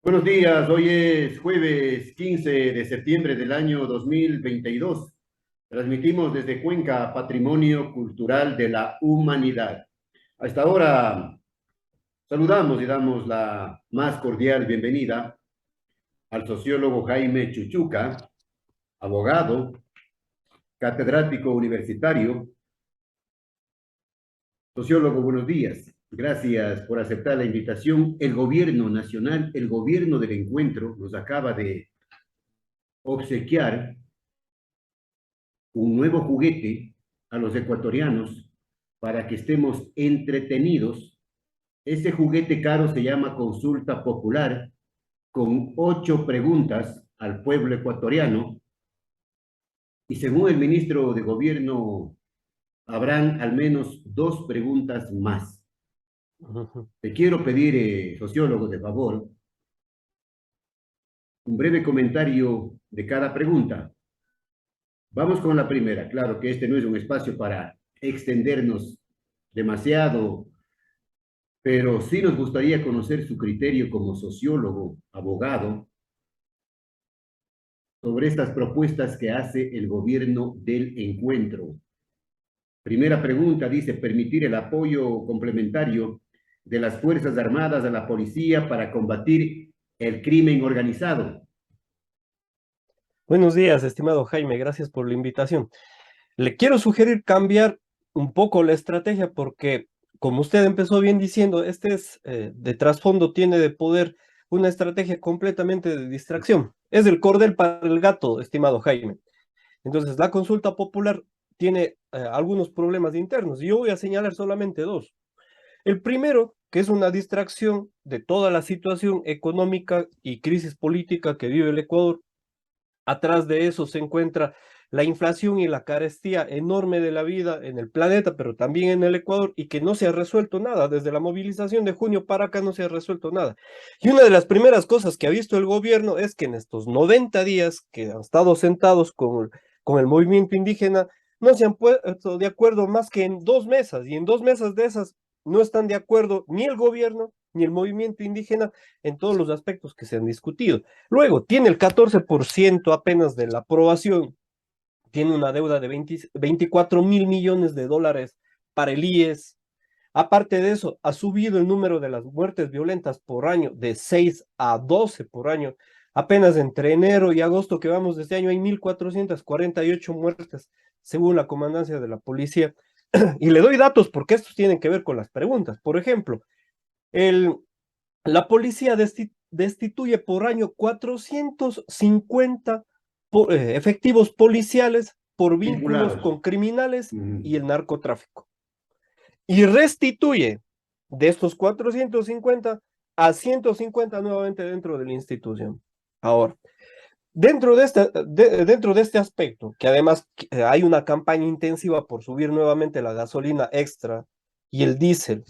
Buenos días, hoy es jueves 15 de septiembre del año 2022. Transmitimos desde Cuenca, Patrimonio Cultural de la Humanidad. A esta hora saludamos y damos la más cordial bienvenida al sociólogo Jaime Chuchuca, abogado, catedrático universitario. Sociólogo, buenos días. Gracias por aceptar la invitación. El gobierno nacional, el gobierno del encuentro, nos acaba de obsequiar un nuevo juguete a los ecuatorianos para que estemos entretenidos. Ese juguete caro se llama Consulta Popular, con 8 preguntas al pueblo ecuatoriano, y según el ministro de Gobierno, habrán al menos 2 preguntas más. Ujú. Te quiero pedir, sociólogo, de favor, un breve comentario de cada pregunta. Vamos con la primera. Claro que este no es un espacio para extendernos demasiado, pero sí nos gustaría conocer su criterio como sociólogo, abogado, sobre estas propuestas que hace el gobierno del encuentro. Primera pregunta, dice: permitir el apoyo complementario de las Fuerzas Armadas a la policía para combatir el crimen organizado. Buenos días, estimado Jaime, gracias por la invitación. Le quiero sugerir cambiar un poco la estrategia porque, como usted empezó bien diciendo, este es de trasfondo, tiene de poder una estrategia completamente de distracción. Es el cordel para el gato, estimado Jaime. Entonces, la consulta popular tiene algunos problemas internos y yo voy a señalar solamente dos. El primero, que es una distracción de toda la situación económica y crisis política que vive el Ecuador. Atrás de eso se encuentra la inflación y la carestía enorme de la vida en el planeta, pero también en el Ecuador, y que no se ha resuelto nada. Desde la movilización de junio para acá no se ha resuelto nada. Y una de las primeras cosas que ha visto el gobierno es que en estos 90 días que han estado sentados con el movimiento indígena, no se han puesto de acuerdo más que en 2 mesas, y en 2 mesas de esas no están de acuerdo ni el gobierno ni el movimiento indígena en todos los aspectos que se han discutido. Luego, tiene el 14% apenas de la aprobación, tiene una deuda de 24.000 millones de dólares para el IES. Aparte de eso, ha subido el número de las muertes violentas por año de 6 a 12 por año. Apenas entre enero y agosto que vamos de este año hay 1.448 muertes, según la comandancia de la policía. Y le doy datos porque estos tienen que ver con las preguntas. Por ejemplo, el, la policía destituye por año 450 efectivos policiales por vínculos Vinculados. con criminales y Mm. el narcotráfico. Y restituye de estos 450 a 150 nuevamente dentro de la institución. Ahora, dentro de este aspecto, que además hay una campaña intensiva por subir nuevamente la gasolina extra y el diésel,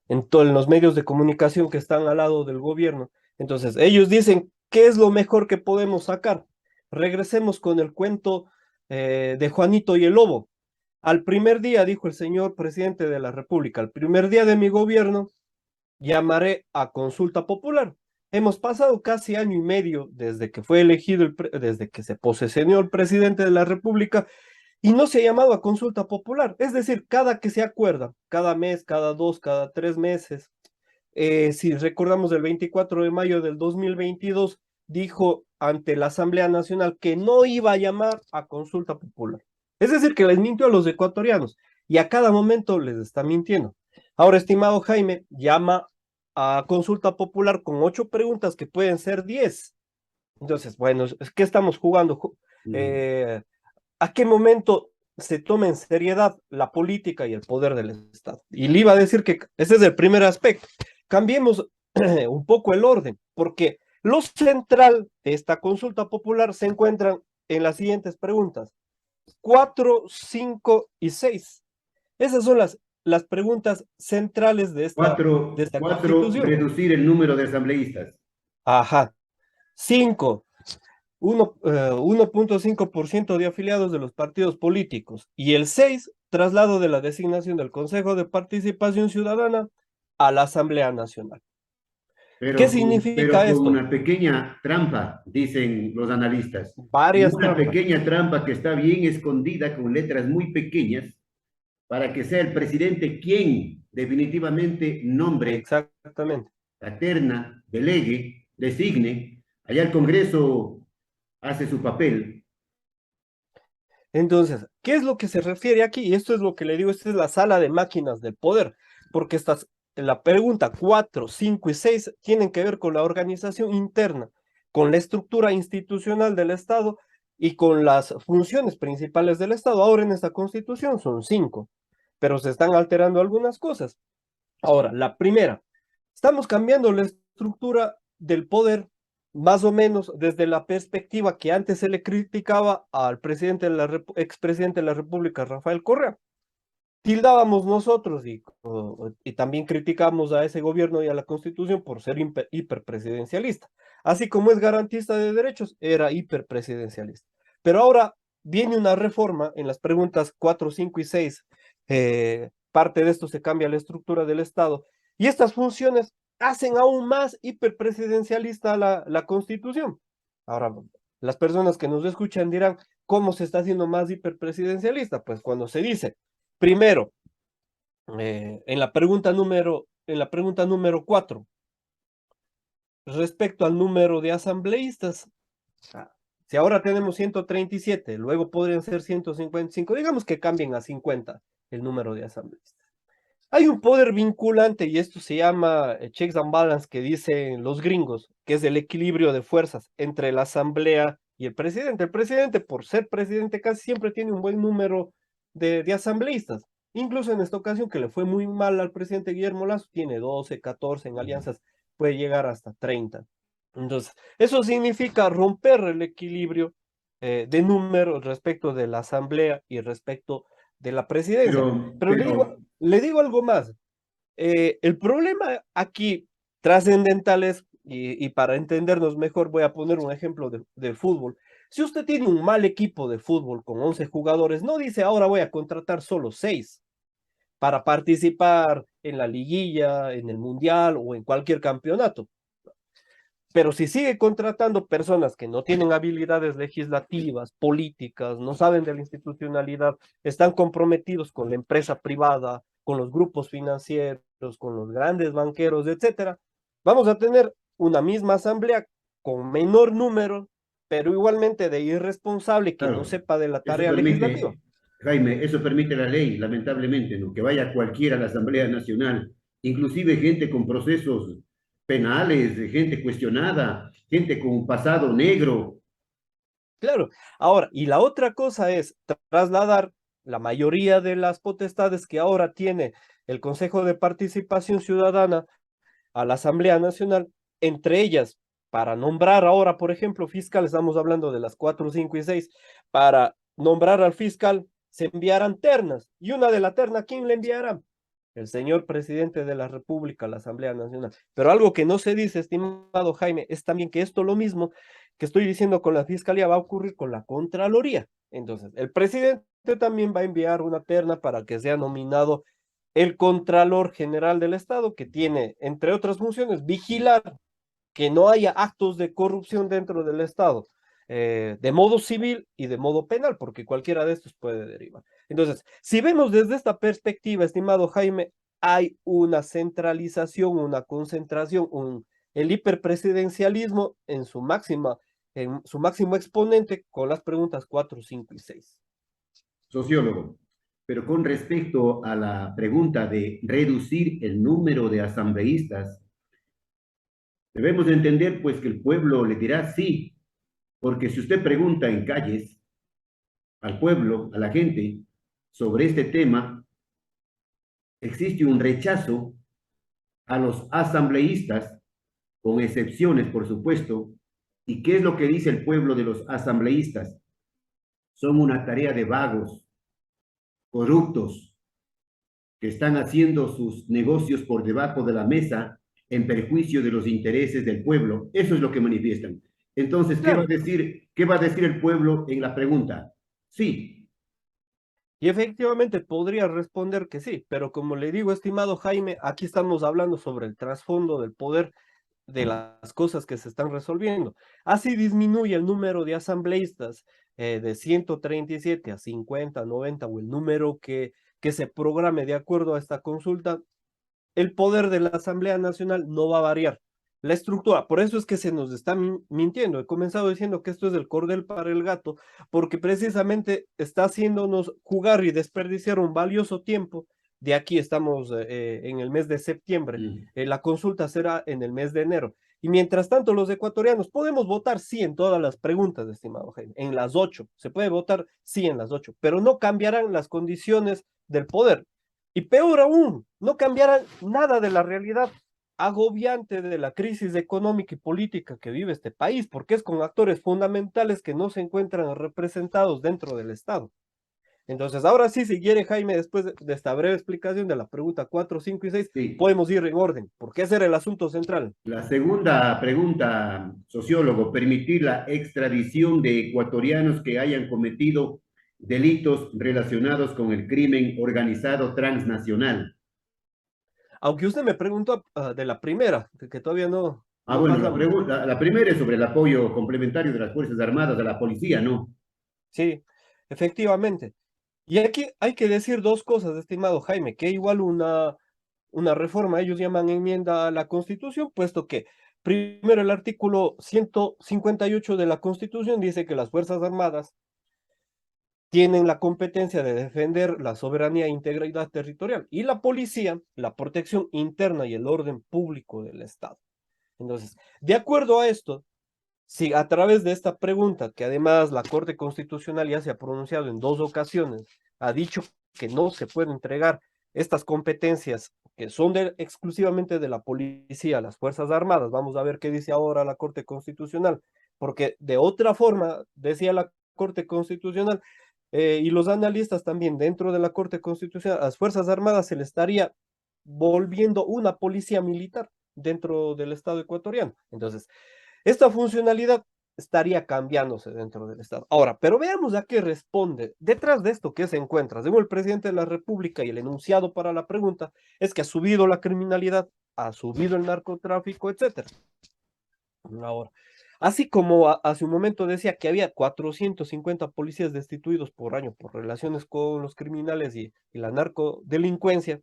en los medios de comunicación que están al lado del gobierno. Entonces, ellos dicen, ¿qué es lo mejor que podemos sacar? Regresemos con el cuento de Juanito y el Lobo. Al primer día, dijo el señor presidente de la República, al primer día de mi gobierno, llamaré a consulta popular. Hemos pasado casi año y medio desde que fue elegido, desde que se posesionó el presidente de la República, y no se ha llamado a consulta popular. Es decir, cada que se acuerda, cada mes, cada 2, cada 3 meses, si recordamos el 24 de mayo del 2022, dijo ante la Asamblea Nacional que no iba a llamar a consulta popular. Es decir, que les mintió a los ecuatorianos y a cada momento les está mintiendo. Ahora, estimado Jaime, llama a consulta popular con 8 preguntas que pueden ser 10. Entonces, bueno, es que estamos jugando. Mm. Eh, ¿A qué momento se toma en seriedad la política y el poder del Estado? Y le iba a decir que ese es el primer aspecto. Cambiemos un poco el orden, porque lo central de esta consulta popular se encuentran en las siguientes preguntas: 4, 5 y 6. Esas son las preguntas centrales de Cuatro, esta cuatro, constitución. reducir el número de asambleístas. Ajá. 5, 1.5% de afiliados de los partidos políticos. Y el 6, traslado de la designación del Consejo de Participación Ciudadana a la Asamblea Nacional. ¿Qué Pero significa con esto? una pequeña trampa, dicen los analistas. Varias Una trampas. pequeña trampa que está bien escondida con letras muy pequeñas para que sea el presidente quien definitivamente nombre Exactamente. la terna, delegue, designe. Allá el Congreso hace su papel. Entonces, ¿qué es lo que se refiere aquí? Y esto es lo que le digo, esta es la sala de máquinas del poder, porque la pregunta 4, 5 y 6 tienen que ver con la organización interna, con la estructura institucional del Estado y con las funciones principales del Estado. Ahora en esta constitución son 5, pero se están alterando algunas cosas. Ahora, la primera, estamos cambiando la estructura del poder más o menos desde la perspectiva que antes se le criticaba al presidente de expresidente de la República, Rafael Correa. Tildábamos nosotros y también criticamos a ese gobierno y a la Constitución por ser hiperpresidencialista. Así como es garantista de derechos, era hiperpresidencialista. Pero ahora viene una reforma en las preguntas 4, 5 y 6. Parte de esto se cambia la estructura del Estado y estas funciones hacen aún más hiperpresidencialista la Constitución. Ahora, las personas que nos escuchan dirán, ¿cómo se está haciendo más hiperpresidencialista? Pues cuando se dice primero, en la pregunta número 4, respecto al número de asambleístas, ah, si ahora tenemos 137, luego podrían ser 155, digamos que cambien a 50 el número de asambleístas. Hay un poder vinculante y esto se llama checks and balance que dicen los gringos, que es el equilibrio de fuerzas entre la asamblea y el presidente. El presidente, por ser presidente, casi siempre tiene un buen número de asambleístas. Incluso en esta ocasión, que le fue muy mal al presidente Guillermo Lasso, tiene 12, 14 en alianzas, puede llegar hasta 30. Entonces, eso significa romper el equilibrio de números respecto de la asamblea y respecto de la presidencia. Pero Pero, le digo algo más. El problema aquí trascendental es, y para entendernos mejor, voy a poner un ejemplo de fútbol. Si usted tiene un mal equipo de fútbol con 11 jugadores, no dice ahora voy a contratar solo 6 para participar en la liguilla, en el mundial o en cualquier campeonato. Pero si sigue contratando personas que no tienen habilidades legislativas, políticas, no saben de la institucionalidad, están comprometidos con la empresa privada, con los grupos financieros, con los grandes banqueros, etcétera, vamos a tener una misma asamblea con menor número, pero igualmente de irresponsable que no claro, sepa de la eso tarea legislativa. permite, Jaime, eso permite la ley, lamentablemente, ¿no? Que vaya cualquiera a la Asamblea Nacional, inclusive gente con procesos penales, gente cuestionada, gente con un pasado negro. Claro. Ahora, y la otra cosa es trasladar la mayoría de las potestades que ahora tiene el Consejo de Participación Ciudadana a la Asamblea Nacional, entre ellas, para nombrar ahora, por ejemplo, fiscal, estamos hablando de las 4, 5 y 6, para nombrar al fiscal se enviarán ternas, y una de la terna, ¿quién le enviará? El señor presidente de la República, la Asamblea Nacional. Pero algo que no se dice, estimado Jaime, es también que esto lo mismo que estoy diciendo con la Fiscalía va a ocurrir con la Contraloría. Entonces, el presidente también va a enviar una terna para que sea nominado el Contralor General del Estado, que tiene, entre otras funciones, vigilar que no haya actos de corrupción dentro del Estado, de modo civil y de modo penal, porque cualquiera de estos puede derivar. Entonces, si vemos desde esta perspectiva, estimado Jaime, hay una centralización, una concentración, el hiperpresidencialismo en su máximo exponente con las preguntas 4, 5 y 6. Sociólogo. Pero con respecto a la pregunta de reducir el número de asambleístas, debemos entender pues que el pueblo le dirá sí, porque si usted pregunta en calles al pueblo, a la gente, sobre este tema, existe un rechazo a los asambleístas, con excepciones, por supuesto. ¿Y qué es lo que dice el pueblo de los asambleístas? Son una tarea de vagos, corruptos, que están haciendo sus negocios por debajo de la mesa en perjuicio de los intereses del pueblo. Eso es lo que manifiestan. Entonces, Claro, qué va a decir el pueblo en la pregunta? Sí, y efectivamente podría responder que sí, pero como le digo, estimado Jaime, aquí estamos hablando sobre el trasfondo del poder de las cosas que se están resolviendo. Así disminuye el número de asambleístas de 137 a 50, 90 o el número que se programe de acuerdo a esta consulta, el poder de la Asamblea Nacional no va a variar. La estructura, por eso es que se nos está mintiendo. He comenzado diciendo que esto es el cordel para el gato, porque precisamente está haciéndonos jugar y desperdiciar un valioso tiempo. De aquí estamos en el mes de septiembre, Mm. la consulta será en el mes de enero. Y mientras tanto, los ecuatorianos podemos votar sí en todas las preguntas, estimado Jaime, en las 8. Se puede votar sí en las 8, pero no cambiarán las condiciones del poder. Y peor aún, no cambiarán nada de la realidad agobiante de la crisis económica y política que vive este país, porque es con actores fundamentales que no se encuentran representados dentro del Estado. Entonces, ahora sí, si quiere Jaime, después de esta breve explicación de la pregunta 4, 5 y 6, Sí. podemos ir en orden, porque ese era el asunto central. La segunda pregunta, sociólogo, permitir la extradición de ecuatorianos que hayan cometido delitos relacionados con el crimen organizado transnacional. Aunque usted me preguntó de la primera, que todavía Ah, no bueno, pasamos. la primera es sobre el apoyo complementario de las Fuerzas Armadas a la policía, ¿no? Sí, efectivamente. Y aquí hay que decir dos cosas, estimado Jaime, que igual una reforma, ellos llaman enmienda a la Constitución, puesto que primero el artículo 158 de la Constitución dice que las Fuerzas Armadas tienen la competencia de defender la soberanía e integridad territorial y la policía, la protección interna y el orden público del Estado. Entonces, de acuerdo a esto, si a través de esta pregunta, que además la Corte Constitucional ya se ha pronunciado en 2 ocasiones, ha dicho que no se puede entregar estas competencias que son exclusivamente de la policía, las Fuerzas Armadas, vamos a ver qué dice ahora la Corte Constitucional, porque de otra forma, decía la Corte Constitucional, y los analistas también dentro de la Corte Constitucional, a las Fuerzas Armadas se le estaría volviendo una policía militar dentro del Estado ecuatoriano. Entonces, esta funcionalidad estaría cambiándose dentro del Estado. Ahora, pero veamos a qué responde. Detrás de esto, ¿qué se encuentra? Según el presidente de la República y el enunciado para la pregunta, es que ha subido la criminalidad, ha subido el narcotráfico, etcétera. Ahora, así como hace un momento decía que había 450 policías destituidos por año por relaciones con los criminales y la narcodelincuencia,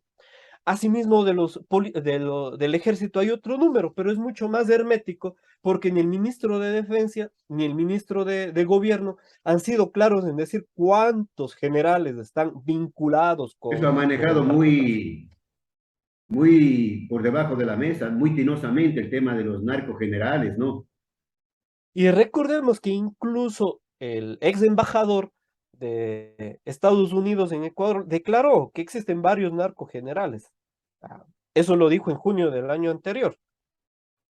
asimismo, del ejército hay otro número, pero es mucho más hermético porque ni el ministro de Defensa ni el ministro de Gobierno han sido claros en decir cuántos generales están vinculados Eso ha con manejado el narcotráfico. muy por debajo de la mesa, muy tinosamente el tema de los narcogenerales, ¿no? Y recordemos que incluso el ex embajador de Estados Unidos en Ecuador declaró que existen varios narcogenerales. Ah, eso lo dijo en junio del año anterior.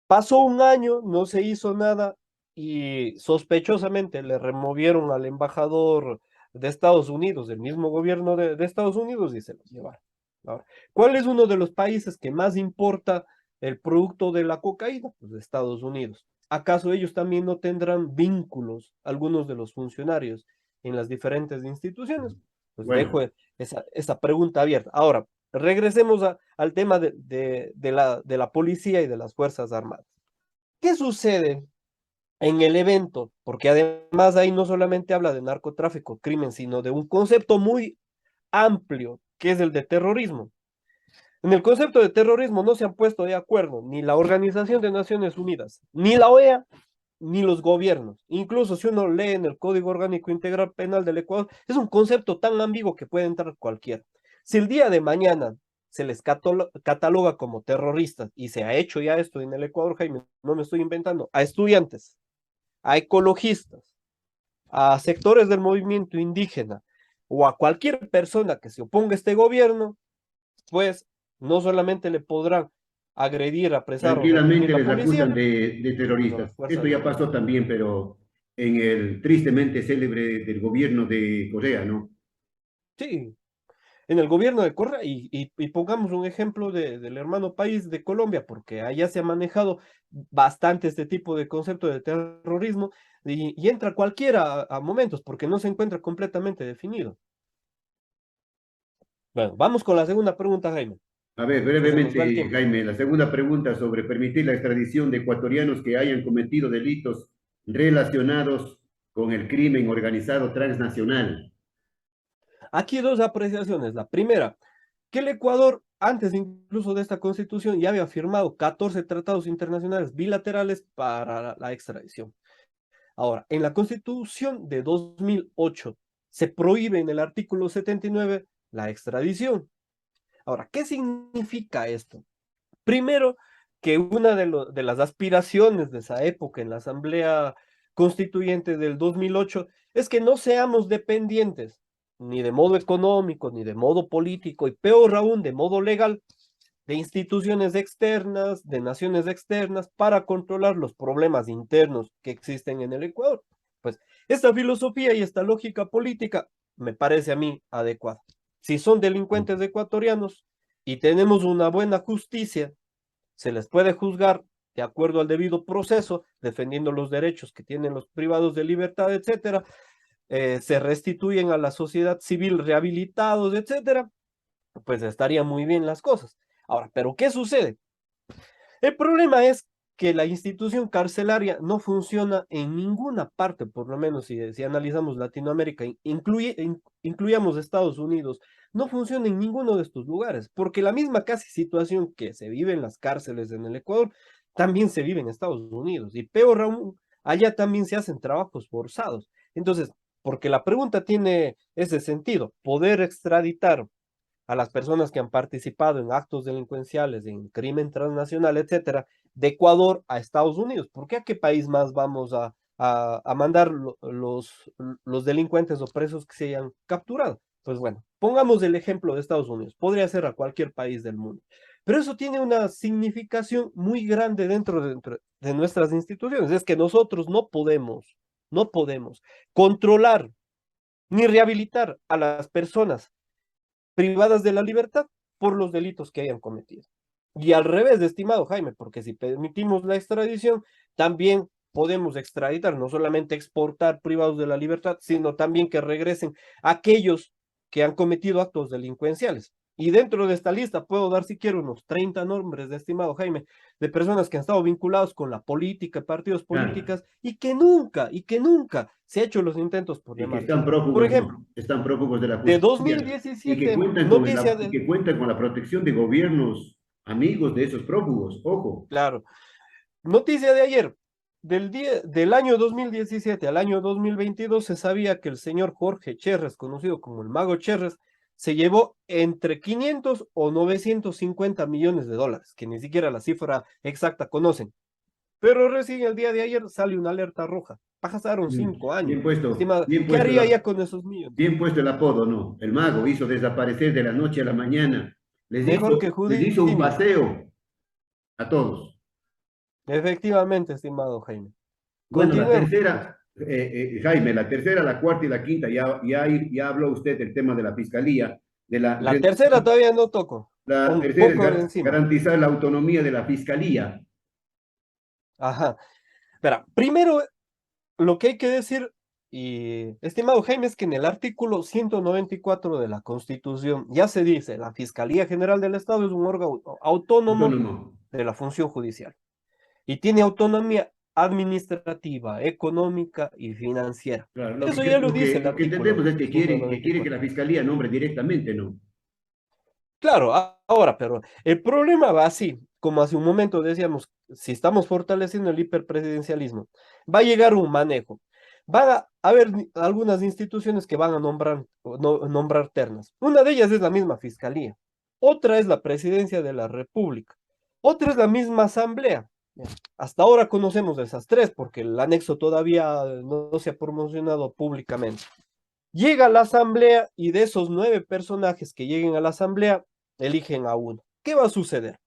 Pasó un año, no se hizo nada y sospechosamente le removieron al embajador de Estados Unidos, del mismo gobierno de Estados Unidos, y se los llevaron. Ahora, ¿cuál es uno de los países que más importa el producto de la cocaína? Pues de Estados Unidos. ¿Acaso ellos también no tendrán vínculos, algunos de los funcionarios, en las diferentes instituciones? Pues dejo Bueno, esa pregunta abierta. Ahora, regresemos al tema de la policía y de las Fuerzas Armadas. ¿Qué sucede en el evento? Porque además ahí no solamente habla de narcotráfico, crimen, sino de un concepto muy amplio, que es el de terrorismo. En el concepto de terrorismo no se han puesto de acuerdo ni la Organización de Naciones Unidas, ni la OEA, ni los gobiernos. Incluso si uno lee en el Código Orgánico Integral Penal del Ecuador, es un concepto tan ambiguo que puede entrar cualquiera. Si el día de mañana se les cataloga como terroristas, y se ha hecho ya esto en el Ecuador, Jaime, no me estoy inventando, a estudiantes, a ecologistas, a sectores del movimiento indígena, o a cualquier persona que se oponga a este gobierno, pues no solamente le podrán agredir, apresar o reprimir tranquilamente la les policía, acusan de sino las terroristas. Esto Fuerzas ya Armadas. pasó también, pero en el tristemente célebre del gobierno de Corea, ¿no? Sí, en el gobierno de Correa, y pongamos un ejemplo del hermano país de Colombia, porque allá se ha manejado bastante este tipo de concepto de terrorismo, y entra cualquiera a momentos, porque no se encuentra completamente definido. Bueno, vamos con la segunda pregunta, Jaime. A ver, que se nos va el brevemente, tiempo. Jaime, la segunda pregunta sobre permitir la extradición de ecuatorianos que hayan cometido delitos relacionados con el crimen organizado transnacional. Aquí dos apreciaciones. La primera, que el Ecuador, antes incluso de esta constitución, ya había firmado 14 tratados internacionales bilaterales para la extradición. Ahora, en la constitución de 2008 se prohíbe en el artículo 79 la extradición. Ahora, ¿qué significa esto? Primero, que una de las aspiraciones de esa época en la Asamblea Constituyente del 2008 es que no seamos dependientes ni de modo económico, ni de modo político, y peor aún, de modo legal, de instituciones externas, de naciones externas, para controlar los problemas internos que existen en el Ecuador. Pues esta filosofía y esta lógica política me parece a mí adecuada. Si son delincuentes ecuatorianos y tenemos una buena justicia, se les puede juzgar de acuerdo al debido proceso, defendiendo los derechos que tienen los privados de libertad, etcétera, se restituyen a la sociedad civil rehabilitados, etcétera, pues estarían muy bien las cosas. Ahora, ¿pero qué sucede? El problema es que la institución carcelaria no funciona en ninguna parte, por lo menos si analizamos Latinoamérica, incluyamos Estados Unidos, no funciona en ninguno de estos lugares, porque la misma casi situación que se vive en las cárceles en el Ecuador, también se vive en Estados Unidos, y peor aún, allá también se hacen trabajos forzados. Entonces, porque la pregunta tiene ese sentido, poder extraditar a las personas que han participado en actos delincuenciales, en crimen transnacional, etcétera, de Ecuador a Estados Unidos. ¿Por qué a qué país más vamos a mandar los delincuentes o presos que se hayan capturado? Pues bueno, pongamos el ejemplo de Estados Unidos. Podría ser a cualquier país del mundo. Pero eso tiene una significación muy grande dentro de nuestras instituciones. Es que nosotros no podemos controlar ni rehabilitar a las personas privadas de la libertad por los delitos que hayan cometido. Y al revés, estimado Jaime, porque si permitimos la extradición, también podemos extraditar, no solamente exportar privados de la libertad, sino también que regresen aquellos que han cometido actos delincuenciales. Y dentro de esta lista puedo dar, si quiero, unos 30 nombres, de estimado Jaime, de personas que han estado vinculados con la política, partidos Claro, políticas, y que nunca se ha hecho los intentos por y que llamarlos. están Por prófugos, ejemplo, no, están prófugos de la de justicia y que 2017, cuentan con noticia y del, que cuentan con la protección de gobiernos amigos de esos prófugos. Ojo. claro, noticia de ayer, del año 2017 al año 2022 se sabía que el señor Jorge Cherres, conocido como el Mago Cherres, se llevó entre 500 o 950 millones de dólares, que ni siquiera la cifra exacta conocen. Pero recién el día de ayer sale una alerta roja. Pasaron 5 años. Estimado, Bien ¿qué puesto haría ya con esos millones? bien puesto el apodo, ¿no? El mago hizo desaparecer de la noche a la mañana. Mejor que Les hizo un Houdini. paseo a todos. Efectivamente, estimado Jaime. Bueno, la Continuemos, pues. tercera, Jaime, la tercera, la cuarta y la quinta, ya habló usted del tema de la fiscalía, de La tercera todavía no toco. la Un tercera es poco de encima. garantizar la autonomía de la fiscalía. Ajá. Espera, primero lo que hay que decir, y estimado Jaime, es que en el artículo 194 de la Constitución ya se dice, la Fiscalía General del Estado es un órgano autónomo Autónomo. de la función judicial y tiene autonomía administrativa, económica y financiera. Claro, Eso ya lo dice el lo que artículo entendemos es que quiere que 194. la fiscalía nombre directamente, ¿no? Claro, ahora, pero el problema va así, como hace un momento decíamos, si estamos fortaleciendo el hiperpresidencialismo, va a llegar un manejo. Van a haber algunas instituciones que van a nombrar ternas. Una de ellas es la misma fiscalía, otra es la presidencia de la República, otra es la misma asamblea. Ya, hasta ahora conocemos de esas tres porque el anexo todavía no se ha promocionado públicamente. Llega a la asamblea y de esos 9 personajes que lleguen a la asamblea, eligen a uno. ¿Qué va a suceder?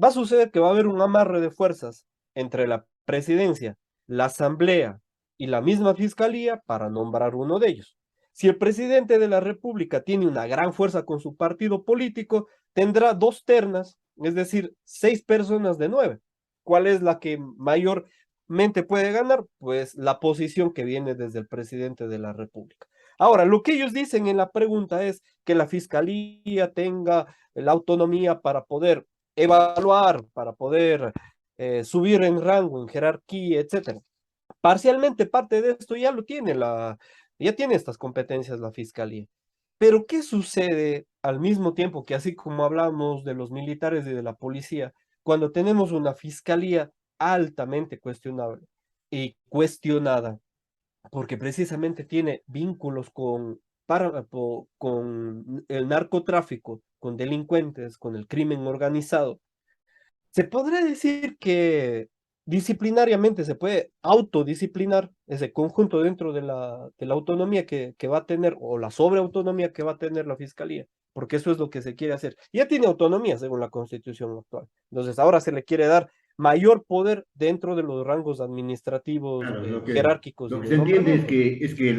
Va a suceder que va a haber un amarre de fuerzas entre la presidencia, la asamblea y la misma fiscalía para nombrar uno de ellos. Si el presidente de la República tiene una gran fuerza con su partido político, tendrá 2 ternas, es decir, 6 personas de 9. ¿Cuál es la que mayormente puede ganar? Pues la posición que viene desde el presidente de la República. Ahora, lo que ellos dicen en la pregunta es que la fiscalía tenga la autonomía para poder evaluar, para poder subir en rango, en jerarquía, etcétera. Parcialmente parte de esto ya lo tiene ya tiene estas competencias la fiscalía. Pero ¿qué sucede al mismo tiempo que así como hablamos de los militares y de la policía, cuando tenemos una fiscalía altamente cuestionable y cuestionada, porque precisamente tiene vínculos con el narcotráfico, con delincuentes, con el crimen organizado? Se podría decir que disciplinariamente se puede autodisciplinar ese conjunto dentro de la autonomía que va a tener o la sobreautonomía que va a tener la fiscalía, porque eso es lo que se quiere hacer. Ya tiene autonomía según la constitución actual. Entonces ahora se le quiere dar mayor poder dentro de los rangos administrativos, Claro, jerárquicos lo y que de se entiende nombramiento. es que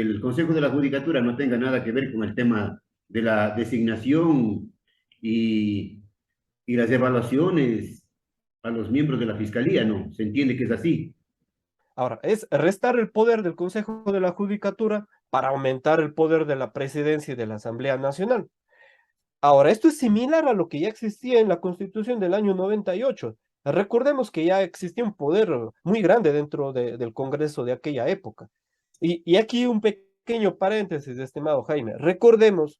el Consejo de la Judicatura no tenga nada que ver con el tema de la designación y, y las evaluaciones a los miembros de la Fiscalía, ¿no? Se entiende que es así. Ahora, es restar el poder del Consejo de la Judicatura para aumentar el poder de la presidencia y de la Asamblea Nacional. Ahora, esto es similar a lo que ya existía en la Constitución del año 98. Recordemos que ya existía un poder muy grande dentro del Congreso de aquella época. Y aquí un pequeño paréntesis, estimado Jaime. Recordemos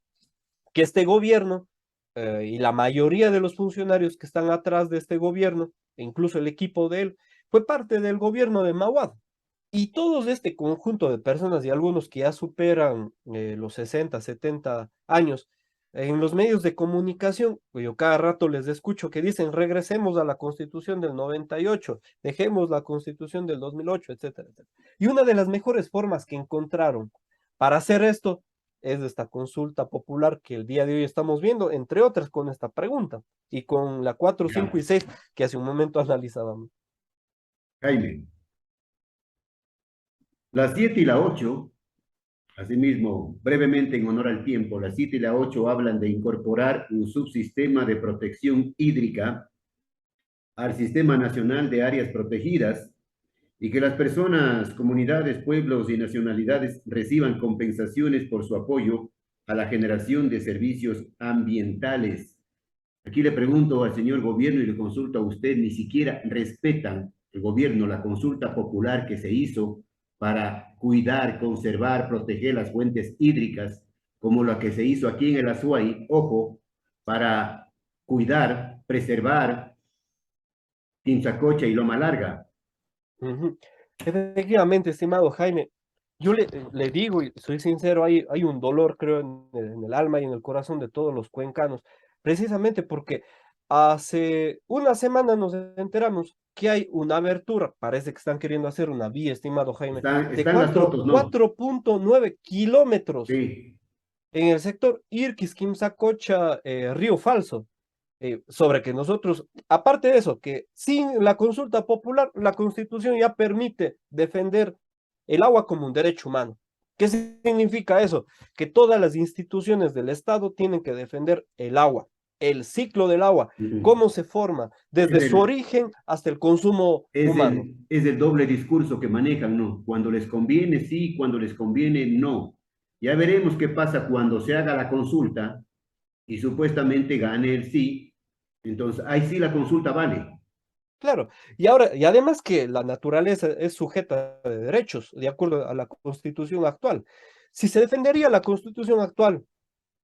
que este gobierno y la mayoría de los funcionarios que están atrás de este gobierno, e incluso el equipo de él, fue parte del gobierno de Mawad. Y todos este conjunto de personas y algunos que ya superan los 60, 70 años, en los medios de comunicación, pues yo cada rato les escucho que dicen, regresemos a la Constitución del 98, dejemos la Constitución del 2008, etcétera, etcétera. Y una de las mejores formas que encontraron para hacer esto es esta consulta popular que el día de hoy estamos viendo, entre otras con esta pregunta y con la 4, 5 Ya, y 6 que hace un momento analizábamos. Jaime, las 7 y la 8, asimismo, brevemente en honor al tiempo, las 7 y la 8 hablan de incorporar un subsistema de protección hídrica al Sistema Nacional de Áreas Protegidas y que las personas, comunidades, pueblos y nacionalidades reciban compensaciones por su apoyo a la generación de servicios ambientales. Aquí le pregunto al señor gobierno y le consulto a usted, ni siquiera respetan el gobierno la consulta popular que se hizo para cuidar, conservar, proteger las fuentes hídricas, como la que se hizo aquí en el Azuay, ojo, para cuidar, preservar Quinzacocha y Loma Larga. Ujú. Efectivamente, estimado Jaime, yo le digo y soy sincero, hay un dolor, creo, en el alma y en el corazón de todos los cuencanos, precisamente porque hace una semana nos enteramos que hay una abertura, parece que están queriendo hacer una vía, estimado Jaime, de Están las fotos, ¿no? 4.9 kilómetros Sí, en el sector Irquis-Quimsacocha, Río Falso, sobre que nosotros, aparte de eso, que sin la consulta popular, la Constitución ya permite defender el agua como un derecho humano. ¿Qué significa eso? Que todas las instituciones del Estado tienen que defender el agua, el ciclo del agua, uh-huh. cómo se forma, Es desde su el, origen hasta el consumo humano. es el doble discurso que manejan, ¿no? Cuando les conviene, sí, cuando les conviene, no. Ya veremos qué pasa cuando se haga la consulta y supuestamente gane el sí. Entonces, ahí sí la consulta vale. Claro, y ahora, y además que la naturaleza es sujeta de derechos, de acuerdo a la Constitución actual. Si se defendería la Constitución actual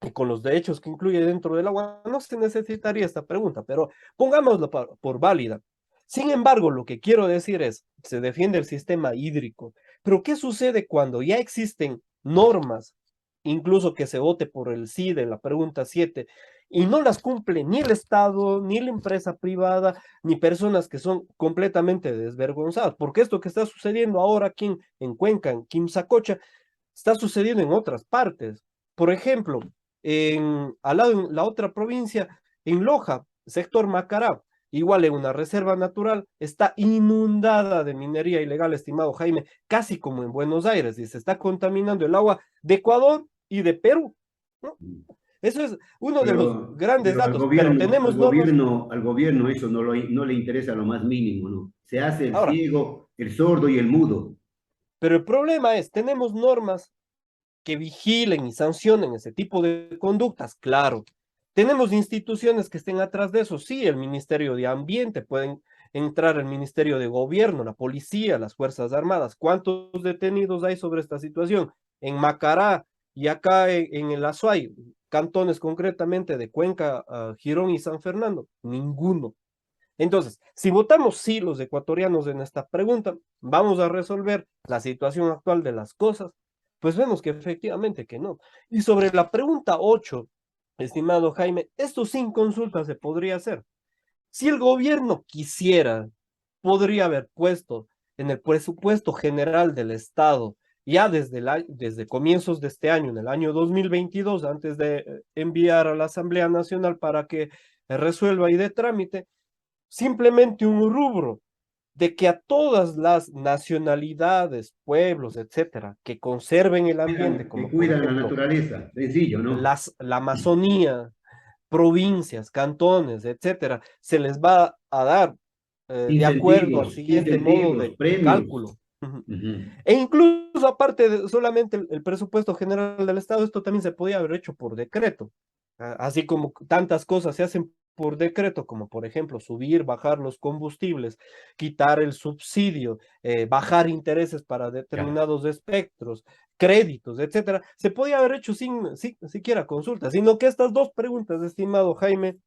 y con los derechos que incluye dentro del agua, no se necesitaría esta pregunta, pero pongámoslo por válida. Sin embargo, lo que quiero decir es, se defiende el sistema hídrico, pero ¿qué sucede cuando ya existen normas, incluso que se vote por el sí de la pregunta 7, y no las cumple ni el Estado, ni la empresa privada, ni personas que son completamente desvergonzadas? Porque esto que está sucediendo ahora aquí en Cuenca, en Quimsacocha, está sucediendo en otras partes. Por ejemplo, al lado en la otra provincia, en Loja, sector Macará, igual en una reserva natural, está inundada de minería ilegal, estimado Jaime, casi como en Buenos Aires, y se está contaminando el agua de Ecuador y de Perú, ¿no? Eso es uno de los grandes Pero datos, pero tenemos normas. al gobierno eso no le interesa lo más mínimo, ¿no? Se hace el Ahora, ciego, el sordo y el mudo. pero el problema es, tenemos normas que vigilen y sancionen ese tipo de conductas, claro. Tenemos instituciones que estén atrás de eso, sí, el Ministerio de Ambiente, pueden entrar el Ministerio de Gobierno, la policía, las Fuerzas Armadas. ¿Cuántos detenidos hay sobre esta situación? En Macará y acá en el Azuay, cantones concretamente de Cuenca, Girón y San Fernando, ninguno. Entonces, si votamos sí los ecuatorianos en esta pregunta, vamos a resolver la situación actual de las cosas, pues vemos que efectivamente que no. Y sobre la pregunta 8, estimado Jaime, esto sin consulta se podría hacer. Si el gobierno quisiera, podría haber puesto en el presupuesto general del Estado, ya desde comienzos de este año, en el año 2022, antes de enviar a la Asamblea Nacional para que resuelva y dé trámite, simplemente un rubro de que a todas las nacionalidades, pueblos, etcétera, que conserven el ambiente, Que como por cuidan la ejemplo naturaleza, sencillo, ¿no? la Amazonía, provincias, cantones, etcétera, se les va a dar de acuerdo al siguiente modo Incentivos, de premios. cálculo. Ujú. Ujú. E incluso aparte de solamente el presupuesto general del Estado, esto también se podía haber hecho por decreto. Así como tantas cosas se hacen por decreto, como por ejemplo subir, bajar los combustibles, quitar el subsidio, bajar intereses para Ya. determinados espectros, créditos, etcétera, se podía haber hecho sin siquiera consulta, sino que estas dos preguntas, estimado Jaime,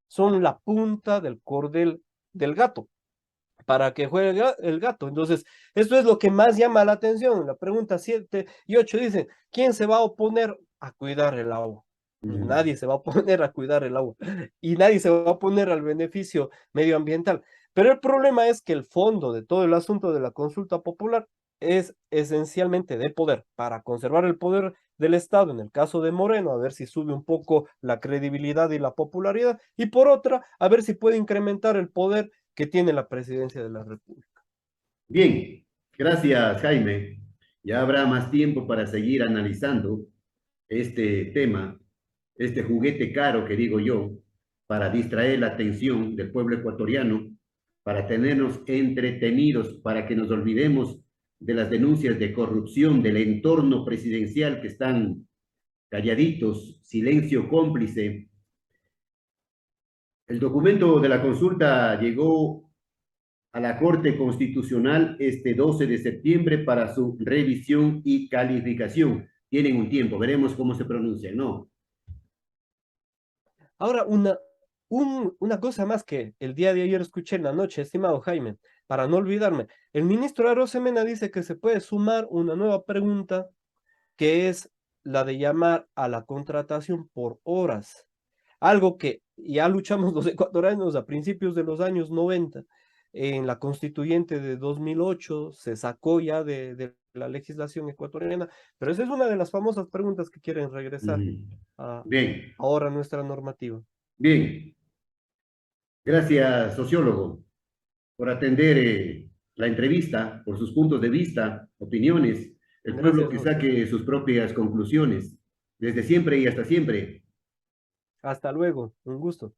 son la punta del cordel del gato para que juegue el gato. Entonces, esto es lo que más llama la atención. La pregunta 7 y 8 dicen, ¿quién se va a oponer a cuidar el agua? Pues Ujú. nadie se va a poner a cuidar el agua y nadie se va a poner al beneficio medioambiental. Pero el problema es que el fondo de todo el asunto de la consulta popular es esencialmente de poder, para conservar el poder del Estado, en el caso de Moreno, a ver si sube un poco la credibilidad y la popularidad, y por otra, a ver si puede incrementar el poder que tiene la presidencia de la República. Bien, gracias, Jaime. Ya habrá más tiempo para seguir analizando este tema, este juguete caro que digo yo, para distraer la atención del pueblo ecuatoriano, para tenernos entretenidos, para que nos olvidemos de las denuncias de corrupción del entorno presidencial que están calladitos, silencio cómplice. El documento de la consulta llegó a la Corte Constitucional este 12 de septiembre para su revisión y calificación. Tienen un tiempo, veremos cómo se pronuncia, ¿no? Ahora, una cosa más que el día de ayer escuché en la noche, estimado Jaime, para no olvidarme, el ministro Arosemena dice que se puede sumar una nueva pregunta que es la de llamar a la contratación por horas, algo que ya luchamos los ecuatorianos a principios de los años 90. En la constituyente de 2008 se sacó ya de la legislación ecuatoriana, pero esa es una de las famosas preguntas que quieren regresar a Bien, ahora nuestra normativa. bien. Gracias, sociólogo, por atender la entrevista, por sus puntos de vista, opiniones. El pueblo Gracias que a usted. saque sus propias conclusiones. Desde siempre y hasta siempre. Hasta luego, un gusto.